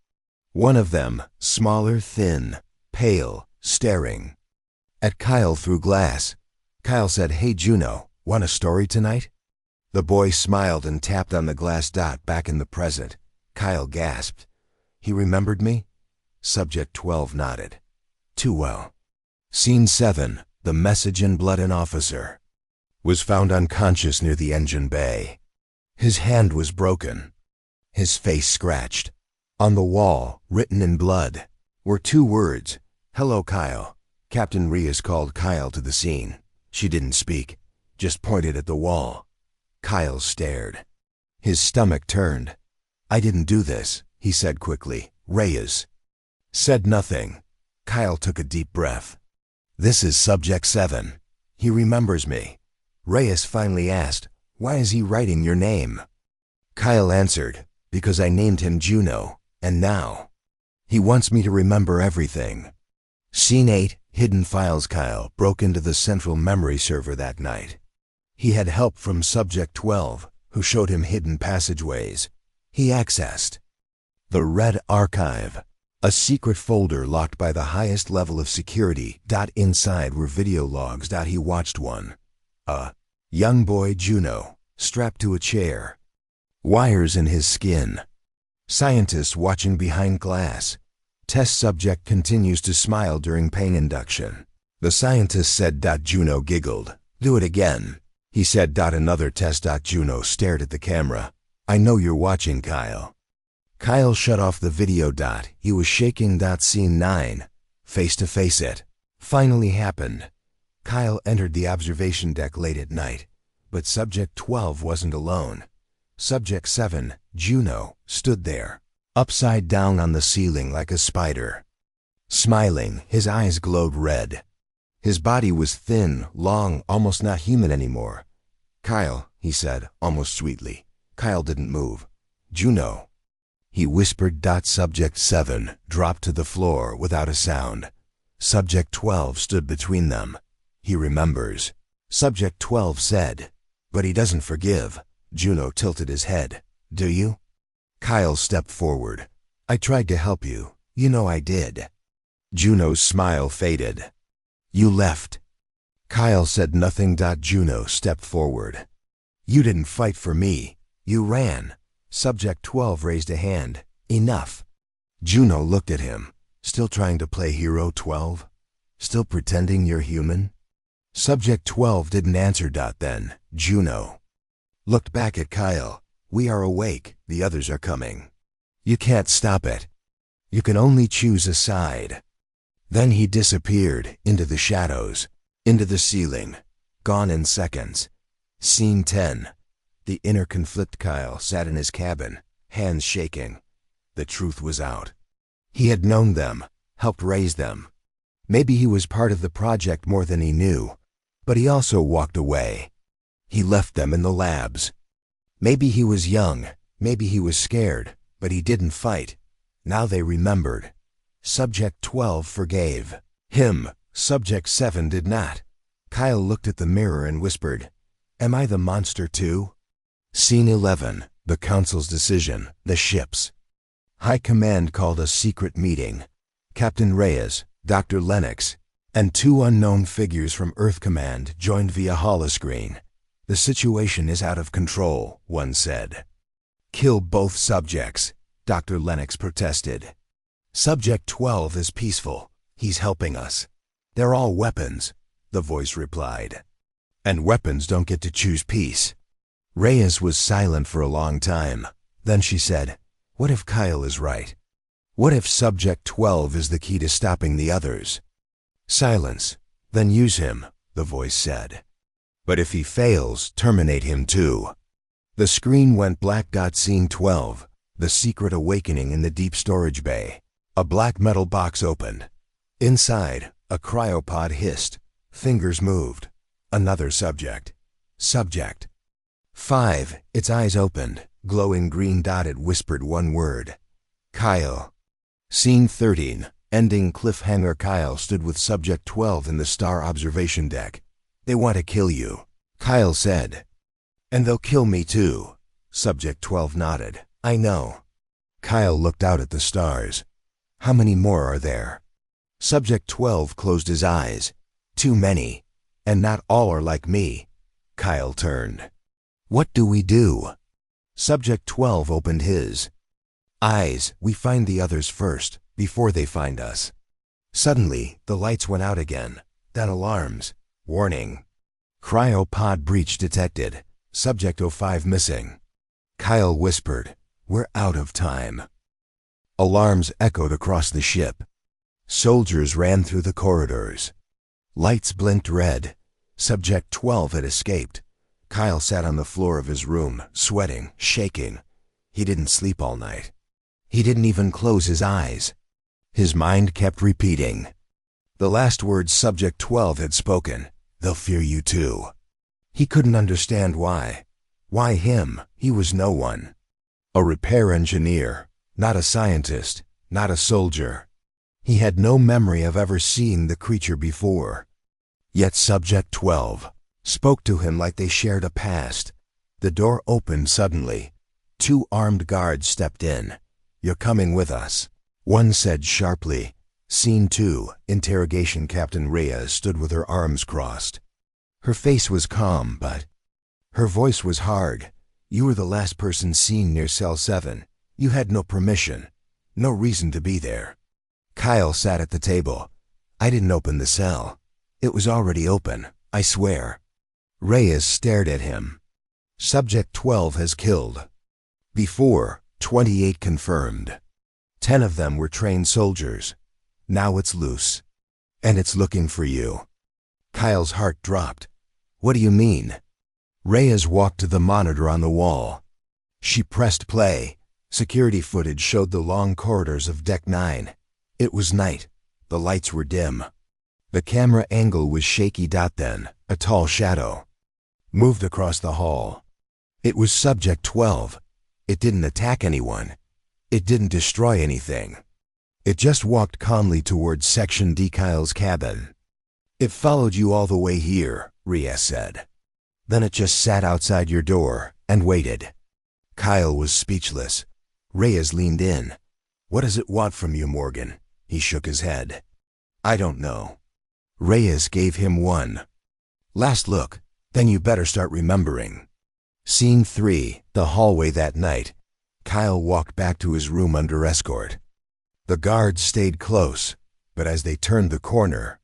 One of them, smaller, thin, pale, staring at Kyle through glass. Kyle said, "Hey Juno, want a story tonight?" The boy smiled and tapped on the glass dot back in the present. Kyle gasped. "He remembered me?" Subject 12 nodded. "Too well." Scene 7. The message in blood. An officer was found unconscious near the engine bay. His hand was broken, his face scratched. On the wall, written in blood, were 2 words, "Hello, Kyle." Captain Reyes called Kyle to the scene. She didn't speak, just pointed at the wall. Kyle stared. His stomach turned. "I didn't do this," he said quickly. Reyes said nothing. Kyle took a deep breath. "This is Subject 7. He remembers me." Reyes finally asked, "Why is he writing your name?" Kyle answered, "Because I named him Juno, and now he wants me to remember everything." Scene 8. Hidden files. Kyle broke into the central memory server that night. He had help from Subject 12, who showed him hidden passageways. He accessed the Red Archive, a secret folder locked by the highest level of security. Inside were video logs. He watched one. A young boy, Juno, strapped to a chair. Wires in his skin. Scientists watching behind glass. Test subject continues to smile during pain induction. The scientist said. Juno giggled. "Do it again," he said. Another test. Juno stared at the camera. "I know you're watching, Kyle." Kyle shut off the video. He was shaking. Scene 9. Face to face. It finally happened. Kyle entered the observation deck late at night, but Subject 12 wasn't alone. Subject 7, Juno, stood there, upside down on the ceiling like a spider. Smiling, his eyes glowed red. His body was thin, long, almost not human anymore. "Kyle," he said, almost sweetly. Kyle didn't move. "Juno," he whispered. Subject 7 dropped to the floor without a sound. Subject 12 stood between them. "He remembers," Subject 12 said. "But he doesn't forgive." Juno tilted his head. "Do you?" Kyle stepped forward. "I tried to help you. You know I did." Juno's smile faded. "You left." Kyle said nothing. Juno stepped forward. "You didn't fight for me. You ran." Subject 12 raised a hand. "Enough." Juno looked at him. "Still trying to play hero, 12? Still pretending you're human?" Subject 12 didn't answer. Then Juno looked back at Kyle. "We are awake. The others are coming. You can't stop it. You can only choose a side." Then he disappeared into the shadows, into the ceiling, gone in seconds. Scene 10. The inner conflict. Kyle sat in his cabin, hands shaking. The truth was out. He had known them, helped raise them. Maybe he was part of the project more than he knew, but he also walked away. He left them in the labs. Maybe he was young, maybe he was scared, but he didn't fight. Now they remembered. Subject 12 forgave him. Subject 7 did not. Kyle looked at the mirror and whispered, "Am I the monster too?" Scene 11. The Council's decision. The ships. High Command called a secret meeting. Captain Reyes, Dr. Lennox, and 2 unknown figures from Earth Command joined via holoscreen. "The situation is out of control," one said. Kill both subjects, Dr. Lennox protested. Subject 12 is peaceful. He's helping us. They're all weapons, the voice replied. And weapons don't get to choose peace. Reyes was silent for a long time. Then she said, "What if Kyle is right? What if Subject 12 is the key to stopping the others?" Silence. "Then use him," the voice said. "But if he fails, terminate him too." The screen went black. Scene 12, The Secret Awakening in the Deep Storage Bay. A black metal box opened. Inside, a cryopod hissed. Fingers moved. Another subject. Subject 5, its eyes opened. Glowing green dot, it whispered one word. Kyle. Scene 13, ending cliffhanger. Kyle stood with Subject 12 in the star observation deck. "They want to kill you," Kyle said. "And they'll kill me too." Subject 12 nodded. "I know." Kyle looked out at the stars. "How many more are there?" Subject 12 closed his eyes. "Too many. And not all are like me." Kyle turned. "What do we do?" Subject 12 opened his eyes. "We find the others first, before they find us." Suddenly, the lights went out again. Then alarms. Warning. Cryopod breach detected. Subject 05 missing. Kyle whispered, "We're out of time." Alarms echoed across the ship. Soldiers ran through the corridors. Lights blinked red. Subject 12 had escaped. Kyle sat on the floor of his room, sweating, shaking. He didn't sleep all night. He didn't even close his eyes. His mind kept repeating the last words Subject 12 had spoken. "They'll fear you too." He couldn't understand why. Why him? He was no one. A repair engineer, not a scientist, not a soldier. He had no memory of ever seeing the creature before. Yet Subject 12 spoke to him like they shared a past. The door opened suddenly. 2 armed guards stepped in. "You're coming with us," one said sharply. Scene 2, interrogation. Captain Reyes stood with her arms crossed. Her face was calm, but her voice was hard. "You were the last person seen near Cell 7. You had no permission, no reason to be there." Kyle sat at the table. "I didn't open the cell. It was already open, I swear." Reyes stared at him. "Subject 12 has killed. Before, 28 confirmed. 10 of them were trained soldiers. Now it's loose. And it's looking for you." Kyle's heart dropped. "What do you mean?" Reyes walked to the monitor on the wall. She pressed play. Security footage showed the long corridors of Deck 9. It was night. The lights were dim. The camera angle was shaky. Then, a tall shadow moved across the hall. It was Subject 12. It didn't attack anyone. It didn't destroy anything. It just walked calmly towards Section D, Kyle's cabin. "It followed you all the way here," Reyes said. "Then it just sat outside your door and waited." Kyle was speechless. Reyes leaned in. "What does it want from you, Morgan?" He shook his head. "I don't know." Reyes gave him one last look. "Then you better start remembering." Scene 3, the hallway. That night, Kyle walked back to his room under escort. The guards stayed close, but as they turned the corner,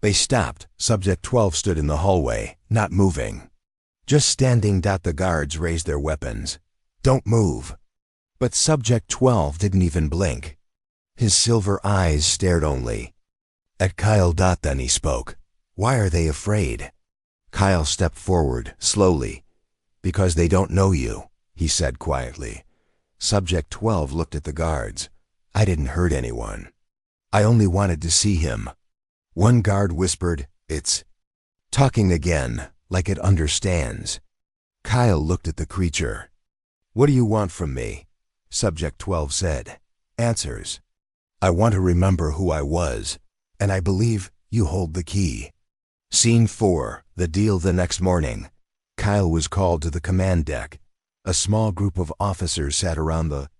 they stopped. Subject 12 stood in the hallway, not moving. Just standing. The guards raised their weapons. "Don't move." But Subject 12 didn't even blink. His silver eyes stared only at Kyle. Then he spoke. "Why are they afraid?" Kyle stepped forward, slowly. "Because they don't know you," he said quietly. Subject 12 looked at the guards. "I didn't hurt anyone. I only wanted to see him." One guard whispered, "It's talking again, like it understands." Kyle looked at the creature. "What do you want from me?" Subject 12 said. "Answers. I want to remember who I was, and I believe you hold the key." Scene 4, the deal. The next morning, Kyle was called to the command deck. A small group of officers sat around the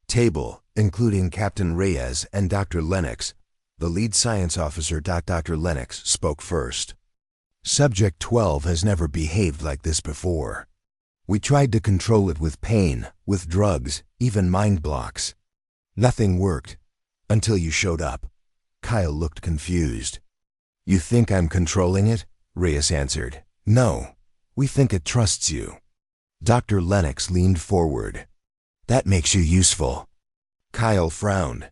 table, including Captain Reyes and Dr. Lennox. The lead science officer, Dr. Lennox, spoke first. "Subject 12 has never behaved like this before. We tried to control it with pain, with drugs, even mind blocks. Nothing worked. Until you showed up. Kyle looked confused. You think I'm controlling it? Reyes answered. No. We think it trusts you. Dr. Lennox leaned forward. That makes you useful. Kyle frowned.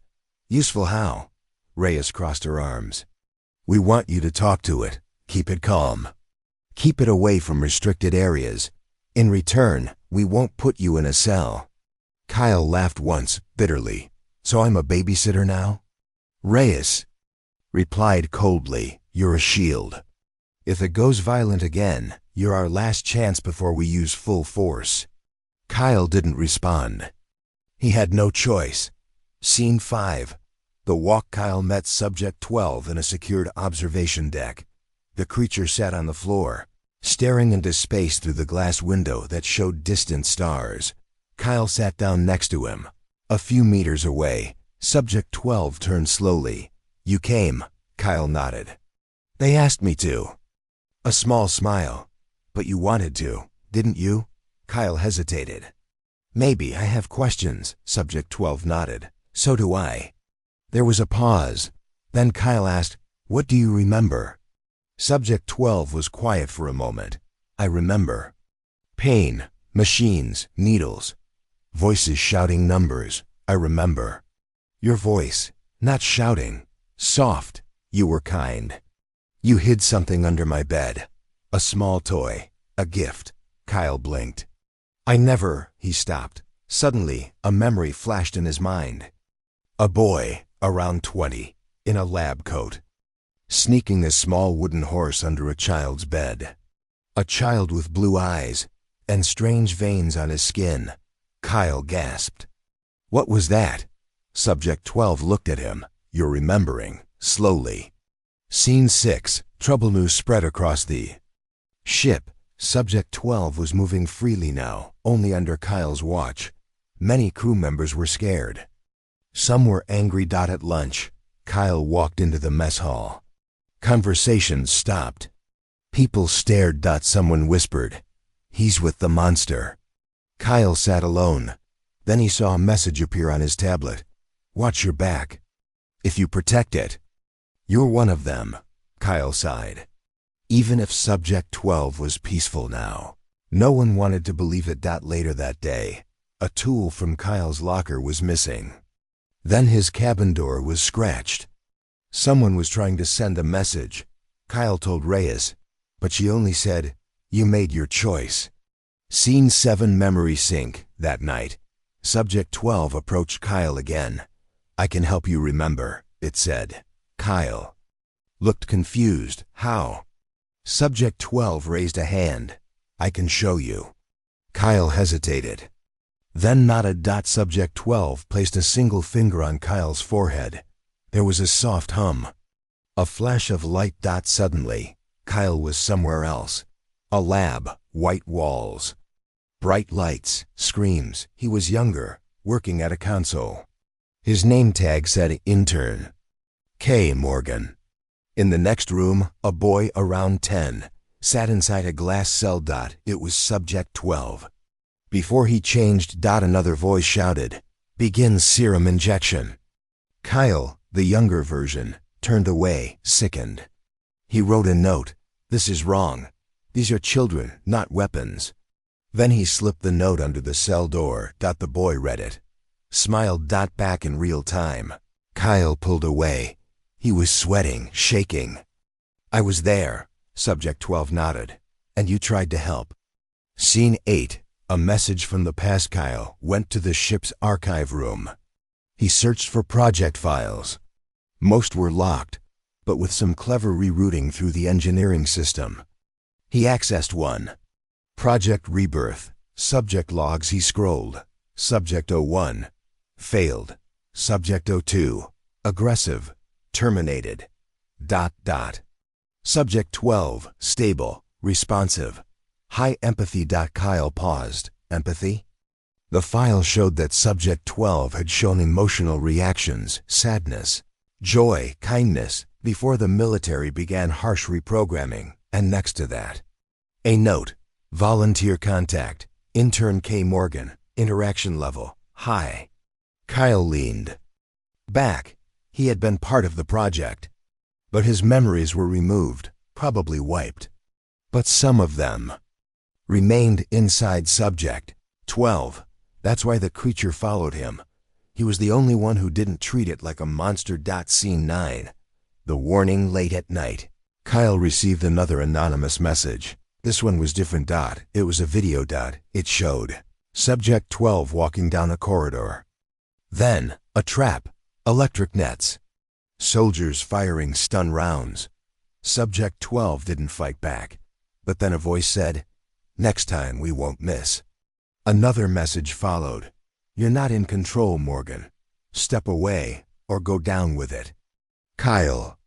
Useful how? Reyes crossed her arms. We want you to talk to it. Keep it calm. Keep it away from restricted areas. In return, we won't put you in a cell. Kyle laughed once, bitterly. So I'm a babysitter now? Reyes replied coldly, you're a shield. If it goes violent again, you're our last chance before we use full force. Kyle didn't respond. He had no choice. Scene 5. The walk. Kyle met Subject 12 in a secured observation deck. The creature sat on the floor, staring into space through the glass window that showed distant stars. Kyle sat down next to him. A few meters away, Subject 12 turned slowly. You came, Kyle nodded. They asked me to. A small smile. But you wanted to, didn't you? Kyle hesitated. Maybe I have questions, Subject 12 nodded. So do I. There was a pause. Then Kyle asked, what do you remember? Subject 12 was quiet for a moment. I remember. Pain, machines, needles. Voices shouting numbers. I remember. Your voice, not shouting. Soft. You were kind. You hid something under my bed. A small toy. A gift. Kyle blinked. I never. He stopped. Suddenly, a memory flashed in his mind. A boy, around 20, in a lab coat, sneaking a small wooden horse under a child's bed. A child with blue eyes and strange veins on his skin. Kyle gasped. What was that? Subject 12 looked at him. You're remembering. Slowly. Scene 6. Trouble news spread across the ship. Subject 12 was moving freely now, only under Kyle's watch. Many crew members were scared. Some were angry. At lunch, Kyle walked into the mess hall. Conversations stopped. People stared. Someone whispered, he's with the monster. Kyle sat alone. Then he saw a message appear on his tablet. Watch your back. If you protect it, you're one of them. Kyle sighed. Even if Subject 12 was peaceful now, no one wanted to believe it. Later that day, a tool from Kyle's locker was missing. Then his cabin door was scratched. Someone was trying to send a message. Kyle told Reyes, but she only said, you made your choice. Scene 7. Memory sync. That night, Subject 12 approached Kyle again. I can help you remember, it said. Kyle looked confused. How? Subject 12 raised a hand. I can show you. Kyle hesitated. Then nodded. Subject 12 placed a single finger on Kyle's forehead. There was a soft hum. A flash of light. Suddenly, Kyle was somewhere else. A lab, white walls, bright lights, screams. He was younger, working at a console. His name tag said intern. K. Morgan. In the next room, a boy around 10 sat inside a glass cell. It was Subject 12. Before he changed, another voice shouted, begin serum injection. Kyle, the younger version, turned away, sickened. He wrote a note. This is wrong. These are children, not weapons. Then he slipped the note under the cell door. The boy read it. Smiled. Back in real time. Kyle pulled away. He was sweating, shaking. I was there, Subject 12 nodded. And you tried to help. Scene 8. A message from the past. Kyle went to the ship's archive room. He searched for project files. Most were locked, but with some clever rerouting through the engineering system, he accessed one. Project Rebirth. Subject logs. He scrolled. Subject 01. Failed. Subject 02. Aggressive. Terminated. Subject 12. Stable. Responsive. High empathy. Kyle paused. Empathy? The file showed that Subject 12 had shown emotional reactions, sadness, joy, kindness, before the military began harsh reprogramming, and next to that, a note, volunteer contact, Intern K. Morgan, interaction level, high. Kyle leaned back. He had been part of the project, but his memories were removed, probably wiped. But some of them remained inside Subject 12. That's why the creature followed him. He was the only one who didn't treat it like a monster. Scene 9. The warning late at night. Kyle received another anonymous message. This one was different. It was a video. It showed Subject 12 walking down a corridor. Then, a trap, electric nets, soldiers firing stun rounds. Subject 12 didn't fight back, but then a voice said, "Next time we won't miss." Another message followed. "You're not in control, Morgan. Step away, or go down with it." Kyle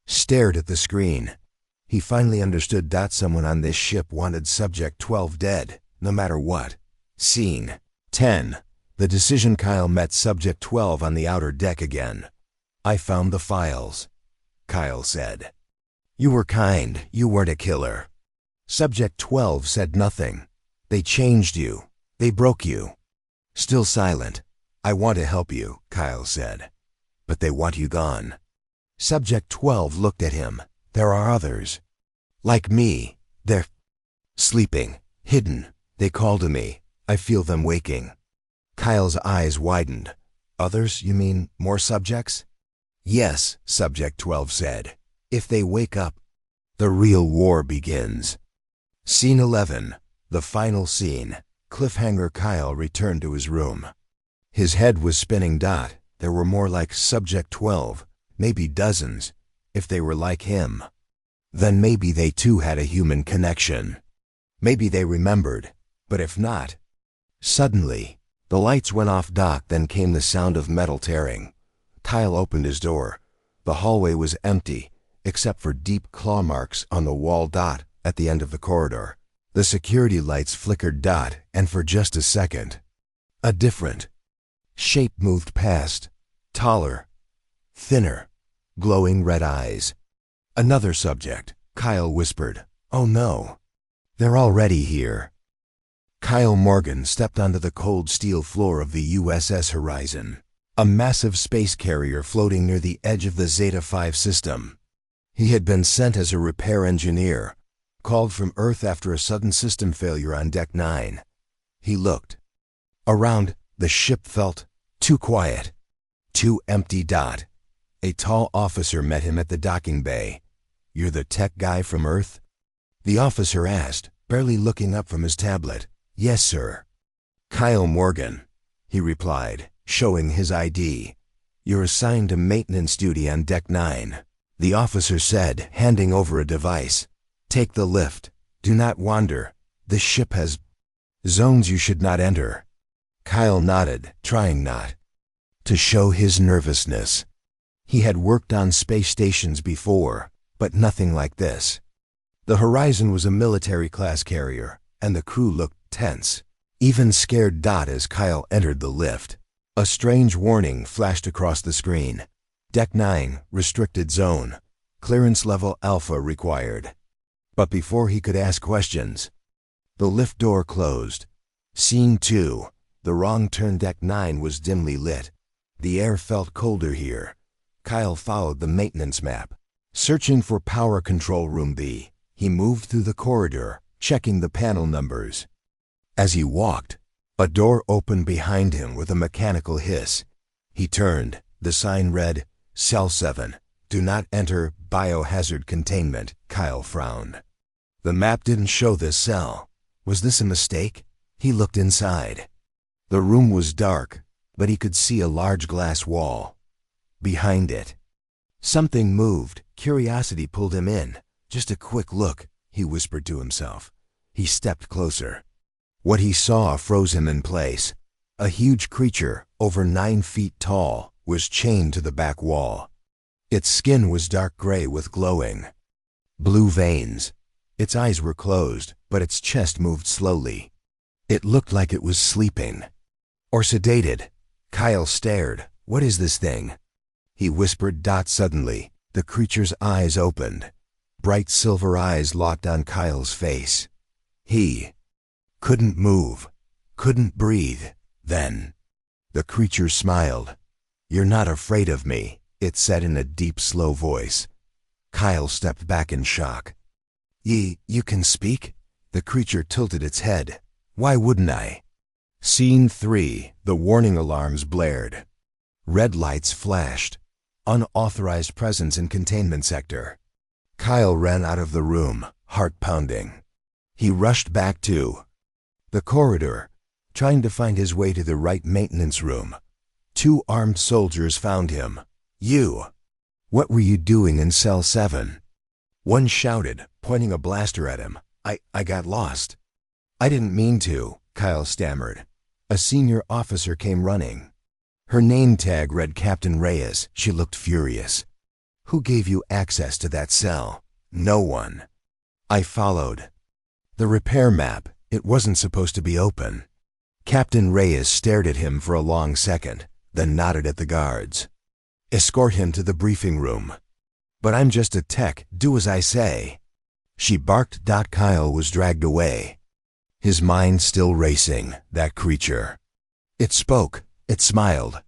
stared at the screen. He finally understood. Someone on this ship wanted Subject 12 dead, no matter what. Scene 10. The decision. Kyle met Subject 12 on the outer deck again. "I found the files," Kyle said. "You were kind. You weren't a killer." Subject 12 said nothing. "They changed you. They broke you." Still silent. "I want to help you," Kyle said. "But they want you gone." Subject 12 looked at him. "There are others. Like me. They're sleeping. Hidden. They call to me. I feel them waking." Kyle's eyes widened. "Others, you mean more subjects?" "Yes," Subject 12 said. "If they wake up, the real war begins." Scene 11. The final scene. Cliffhanger. Kyle returned to his room. His head was spinning. There were more like Subject 12, maybe dozens. If they were like him, then maybe they too had a human connection. Maybe they remembered, but if not... Suddenly, the lights went off. Then came the sound of metal tearing. Kyle opened his door. The hallway was empty, except for deep claw marks on the wall. At the end of the corridor, the security lights flickered. And for just a second, a different shape moved past. Taller, thinner, glowing red eyes. "Another subject," Kyle whispered. "Oh no, they're already here." Kyle Morgan stepped onto the cold steel floor of the USS Horizon, a massive space carrier floating near the edge of the Zeta 5 system. He had been sent as a repair engineer, called from Earth after a sudden system failure on Deck 9. He looked around. The ship felt too quiet, too empty. A tall officer met him at the docking bay. "You're the tech guy from Earth?" the officer asked, barely looking up from his tablet. "Yes, sir." "Kyle Morgan," he replied, showing his ID. "You're assigned to maintenance duty on Deck 9. The officer said, handing over a device. "Take the lift. Do not wander. This ship has zones you should not enter." Kyle nodded, trying not to show his nervousness. He had worked on space stations before, but nothing like this. The Horizon was a military-class carrier, and the crew looked tense, even scared. As Kyle entered the lift, a strange warning flashed across the screen. "Deck 9, restricted zone. Clearance level Alpha required." But before he could ask questions, the lift door closed. Scene 2. The wrong turn. Deck 9 was dimly lit. The air felt colder here. Kyle followed the maintenance map, searching for power control room B. He moved through the corridor, checking the panel numbers. As he walked, a door opened behind him with a mechanical hiss. He turned. The sign read, "Cell 7. Do not enter biohazard containment." Kyle frowned. The map didn't show this cell. Was this a mistake? He looked inside. The room was dark, but he could see a large glass wall. Behind it, something moved. Curiosity pulled him in. "Just a quick look," he whispered to himself. He stepped closer. What he saw froze him in place. A huge creature, over 9 feet tall, was chained to the back wall. Its skin was dark gray with glowing blue veins. Its eyes were closed, but its chest moved slowly. It looked like it was sleeping, or sedated. Kyle stared. "What is this thing?" he whispered. Suddenly, the creature's eyes opened. Bright silver eyes locked on Kyle's face. He Couldn't move. Couldn't breathe. Then the creature smiled. "You're not afraid of me," it said in a deep, slow voice. Kyle stepped back in shock. You can speak?" The creature tilted its head. "Why wouldn't I?" Scene 3. The warning alarms blared. Red lights flashed. Unauthorized presence in containment sector. Kyle ran out of the room, heart pounding. He rushed back to the corridor, trying to find his way to the right maintenance room. 2 armed soldiers found him. What were you doing in cell 7? One shouted, pointing a blaster at him. I got lost." "I didn't mean to," Kyle stammered. A senior officer came running. Her name tag read Captain Reyes. She looked furious. "Who gave you access to that cell?" "No one." "I followed the repair map. It wasn't supposed to be open." Captain Reyes stared at him for a long second, then nodded at the guards. "Escort him to the briefing room." "But I'm just a tech. Do as I say." She barked. Kyle was dragged away. His mind still racing. That creature. It spoke. It smiled.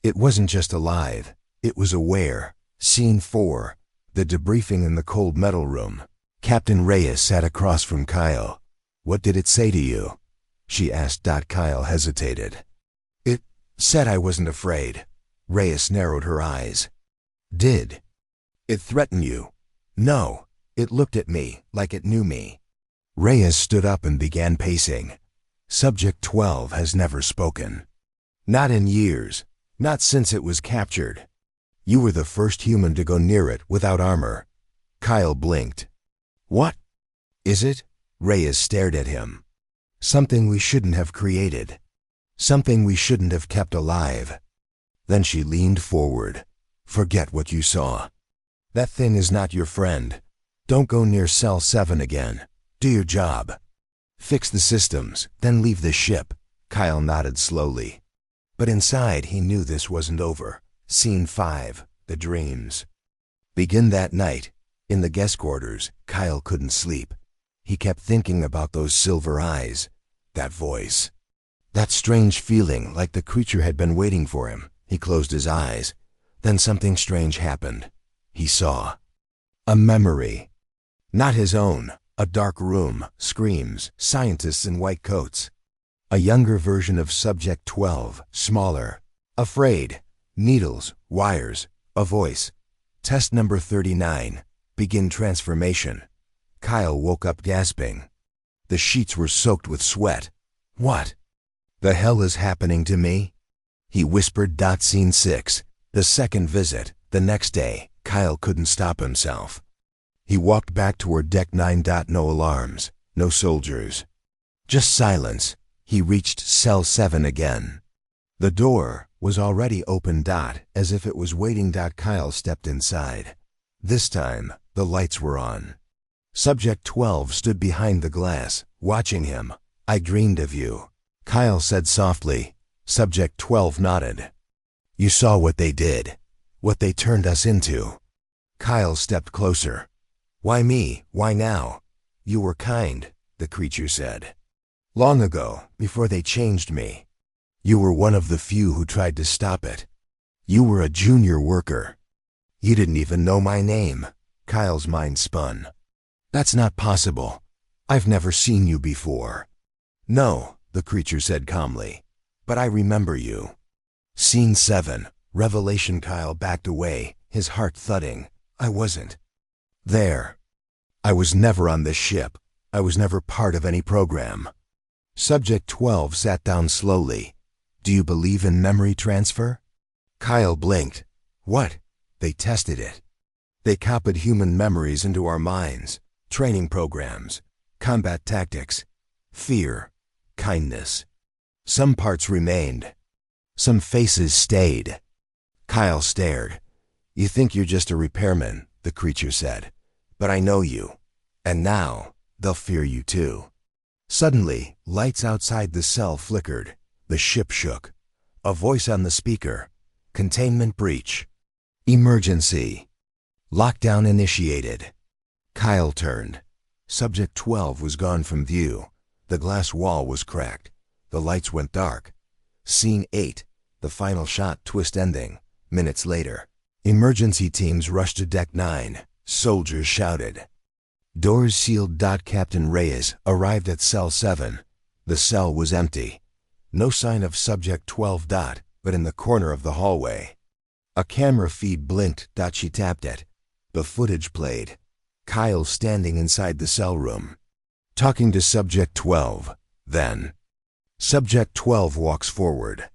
It wasn't just alive. It was aware. Scene 4. The debriefing in the cold metal room. Captain Reyes sat across from Kyle. "What did it say to you?" she asked. Kyle hesitated. "It said I wasn't afraid." Reyes narrowed her eyes. "Did it threaten you?" "No. It looked at me like it knew me." Reyes stood up and began pacing. "Subject 12 has never spoken. Not in years. Not since it was captured. You were the first human to go near it without armor." Kyle blinked. "What is it?" Reyes stared at him. "Something we shouldn't have created. Something we shouldn't have kept alive." Then she leaned forward. "Forget what you saw. That thing is not your friend. Don't go near cell 7 again. Do your job. Fix the systems, then leave the ship." Kyle nodded slowly. But inside he knew this wasn't over. Scene 5. The dreams. Begin that night. In the guest quarters, Kyle couldn't sleep. He kept thinking about those silver eyes, that voice, that strange feeling like the creature had been waiting for him. He closed his eyes. Then something strange happened. He saw a memory. Not his own. A dark room, screams, scientists in white coats. A younger version of Subject 12, smaller. Afraid. Needles, wires, a voice. "Test number 39. Begin transformation." Kyle woke up gasping. The sheets were soaked with sweat. "What the hell is happening to me?" he whispered. Scene 6. The second visit. The next day, Kyle couldn't stop himself. He walked back toward Deck 9. No alarms, no soldiers. Just silence. He reached cell 7 again. The door was already open. As if it was waiting. Kyle stepped inside. This time, the lights were on. Subject 12 stood behind the glass, watching him. "I dreamed of you," Kyle said softly. Subject 12 nodded. "You saw what they did, what they turned us into." Kyle stepped closer. "Why me? Why now?" "You were kind," the creature said. "Long ago, before they changed me. You were one of the few who tried to stop it. You were a junior worker. You didn't even know my name." Kyle's mind spun. "That's not possible. I've never seen you before." "No," the creature said calmly, "but I remember you." Scene 7. Revelation. Kyle backed away, his heart thudding. "I wasn't there. I was never on this ship. I was never part of any program." Subject 12 sat down slowly. "Do you believe in memory transfer?" Kyle blinked. "What?" "They tested it. They copied human memories into our minds. Training programs, combat tactics, fear, kindness. Some parts remained. Some faces stayed." Kyle stared. "You think you're just a repairman," the creature said. "But I know you. And now, they'll fear you too." Suddenly, lights outside the cell flickered. The ship shook. A voice on the speaker. "Containment breach. Emergency. Lockdown initiated." Kyle turned. Subject 12 was gone from view. The glass wall was cracked. The lights went dark. Scene 8. The final shot twist ending. Minutes later. Emergency teams rushed to Deck 9. Soldiers shouted. Doors sealed. Captain Reyes arrived at Cell 7. The cell was empty. No sign of Subject 12. But in the corner of the hallway. A camera feed blinked. She tapped it. The footage played. Kyle standing inside the cell room, talking to Subject 12. Then, Subject 12 walks forward.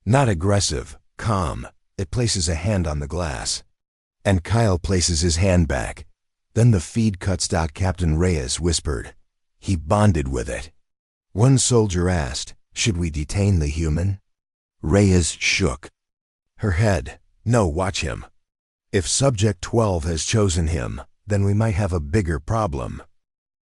Not aggressive, calm. It places a hand on the glass. And Kyle places his hand back. Then the feed cuts. Captain Reyes whispered. He bonded with it. One soldier asked, should we detain the human? Reyes shook her head. No, watch him. If Subject 12 has chosen him, then we might have a bigger problem.